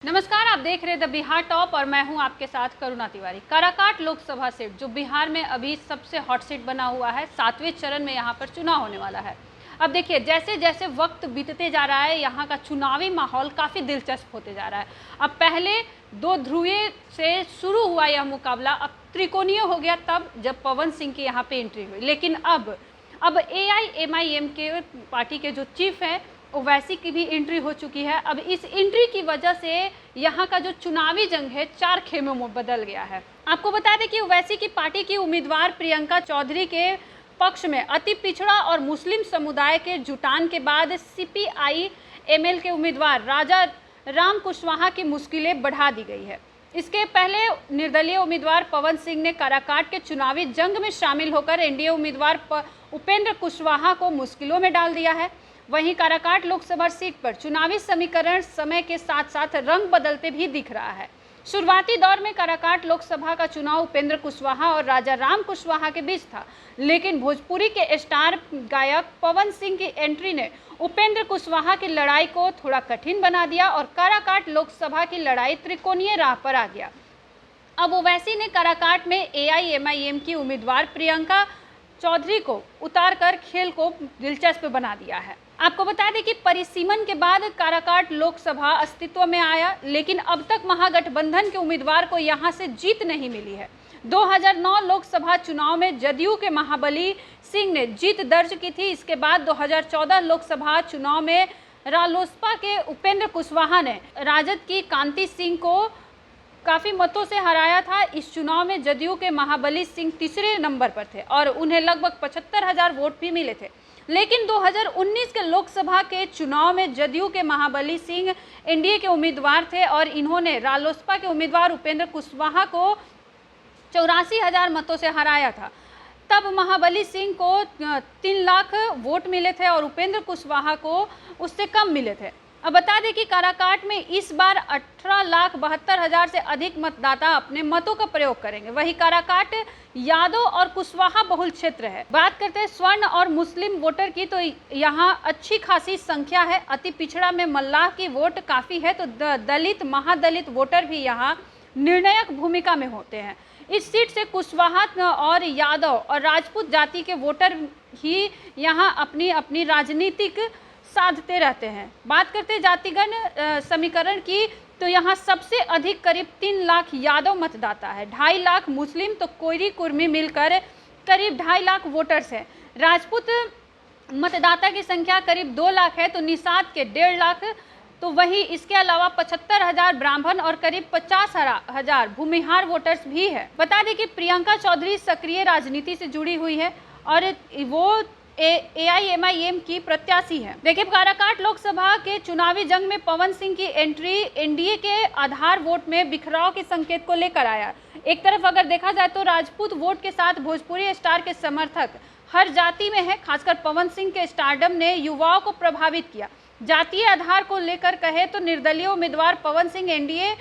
नमस्कार, आप देख रहे हैं द बिहार टॉप और मैं हूं आपके साथ करुणा तिवारी। काराकाट लोकसभा सीट जो बिहार में अभी सबसे हॉट सीट बना हुआ है, 7वें चरण में यहां पर चुनाव होने वाला है। अब देखिए, जैसे जैसे वक्त बीतते जा रहा है, यहां का चुनावी माहौल काफ़ी दिलचस्प होते जा रहा है। अब पहले दो ध्रुवीय से शुरू हुआ यह मुकाबला, अब त्रिकोणीय हो गया तब जब पवन सिंह की यहाँ पे एंट्री हुई। लेकिन अब AIMIM के पार्टी के जो चीफ हैं ओवैसी की भी एंट्री हो चुकी है। अब इस एंट्री की वजह से यहाँ का जो चुनावी जंग है 4 खेमों में बदल गया है। आपको बता दें कि ओवैसी की पार्टी की उम्मीदवार प्रियंका चौधरी के पक्ष में अति पिछड़ा और मुस्लिम समुदाय के जुटान के बाद CPI-ML के उम्मीदवार राजा राम कुशवाहा की मुश्किलें बढ़ा दी गई है। इसके पहले निर्दलीय उम्मीदवार पवन सिंह ने काराकाट के चुनावी जंग में शामिल होकर NDA उम्मीदवार उपेंद्र कुशवाहा को मुश्किलों में डाल दिया है। वहीं काराकाट लोकसभा सीट पर चुनावी समीकरण समय के साथ साथ रंग बदलते भी दिख रहा है। शुरुआती दौर में काराकाट लोकसभा का चुनाव उपेंद्र कुशवाहा और राजा राम कुशवाहा के बीच था, लेकिन भोजपुरी के स्टार गायक पवन सिंह की एंट्री ने उपेंद्र कुशवाहा की लड़ाई को थोड़ा कठिन बना दिया और काराकाट लोकसभा की लड़ाई त्रिकोणीय राह पर आ गया। अब ओवैसी ने काराकाट में AIMIM की उम्मीदवार प्रियंका चौधरी को उतारकर खेल को दिलचस्प बना दिया है। आपको बता दें कि परिसीमन के बाद काराकाट लोकसभा अस्तित्व में आया, लेकिन अब तक महागठबंधन के उम्मीदवार को यहां से जीत नहीं मिली है। 2009 लोकसभा चुनाव में जदयू के महाबली सिंह ने जीत दर्ज की थी। इसके बाद 2014 लोकसभा चुनाव में रालोसपा के उपेंद्र कुशवाहा ने राजद की कांति सिंह को काफ़ी मतों से हराया था। इस चुनाव में जदयू के महाबली सिंह तीसरे नंबर पर थे और उन्हें लगभग 75,000 वोट भी मिले थे। लेकिन 2019 के लोकसभा के चुनाव में जदयू के महाबली सिंह NDA के उम्मीदवार थे और इन्होंने रालोसपा के उम्मीदवार उपेंद्र कुशवाहा को 84,000 मतों से हराया था। तब महाबली सिंह को 3 लाख वोट मिले थे और उपेंद्र कुशवाहा को उससे कम मिले थे। अब बता दें कि काराकाट में इस बार 18,72,000 से अधिक मतदाता अपने मतों का प्रयोग करेंगे। वही काराकाट यादव और कुशवाहा बहुल क्षेत्र है। बात करते हैं स्वर्ण और मुस्लिम वोटर की, तो यहाँ अच्छी खासी संख्या है। अति पिछड़ा में मल्लाह की वोट काफ़ी है, तो दलित महादलित वोटर भी यहाँ निर्णायक भूमिका में होते हैं। इस सीट से कुशवाहा और यादव और राजपूत जाति के वोटर ही यहाँ अपनी अपनी राजनीतिक साधते रहते हैं। बात करते हैं जातिगण समीकरण की, तो यहाँ सबसे अधिक करीब 3 लाख यादव मतदाता है, 2.5 लाख मुस्लिम, तो कोयरी कुर्मी मिलकर करीब 2.5 लाख वोटर्स हैं। राजपूत मतदाता की संख्या करीब 2 लाख है, तो निषाद के 1.5 लाख, तो वही इसके अलावा 75,000 ब्राह्मण और करीब 50,000 भूमिहार वोटर्स भी है। बता दें कि प्रियंका चौधरी सक्रिय राजनीति से जुड़ी हुई है और वो AIMIM की प्रत्याशी है। देखिए, काराकाट लोकसभा के चुनावी जंग में पवन सिंह की एंट्री NDA के आधार वोट में बिखराव के संकेत को लेकर आया। एक तरफ अगर देखा जाए तो राजपूत वोट के साथ भोजपुरी स्टार के समर्थक हर जाति में है। खासकर पवन सिंह के स्टारडम ने युवाओं को प्रभावित किया। जातीय आधार को लेकर कहे तो निर्दलीय उम्मीदवार पवन सिंह NDA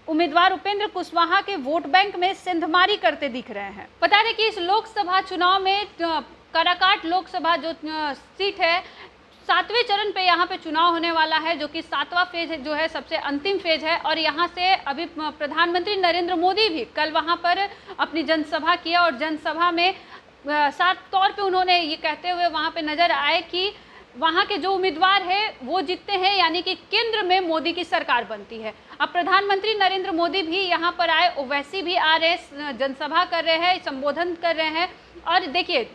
उम्मीदवार उपेंद्र कुशवाहा के वोट बैंक में सेंधमारी करते दिख रहे हैं। बता दें कि इस लोकसभा चुनाव में काराकाट लोकसभा जो सीट है, 7वें चरण पे यहाँ पे चुनाव होने वाला है, जो कि 7वां फेज है, जो है सबसे अंतिम फेज है। और यहाँ से अभी प्रधानमंत्री नरेंद्र मोदी भी कल वहाँ पर अपनी जनसभा किया और जनसभा में साफ तौर पे उन्होंने ये कहते हुए वहाँ पे नजर आए कि वहाँ के जो उम्मीदवार है वो जीतते हैं, यानी कि केंद्र में मोदी की सरकार बनती है। अब प्रधानमंत्री नरेंद्र मोदी भी यहाँ पर आए, ओवैसी भी आ रहे, जनसभा कर रहे हैं, संबोधन कर रहे हैं। और देखिए,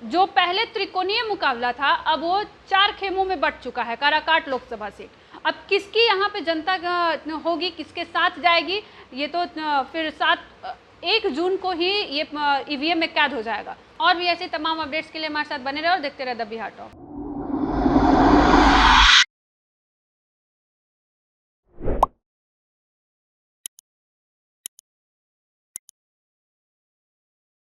जो पहले त्रिकोणीय मुकाबला था अब वो 4 खेमों में बट चुका है काराकाट लोकसभा सीट। अब किसकी यहाँ पे जनता होगी, किसके साथ जाएगी, ये तो फिर 1 जून को ही ये EVM में कैद हो जाएगा। और भी ऐसे तमाम अपडेट्स के लिए हमारे साथ बने रहे और देखते रहे द बिहार टॉप।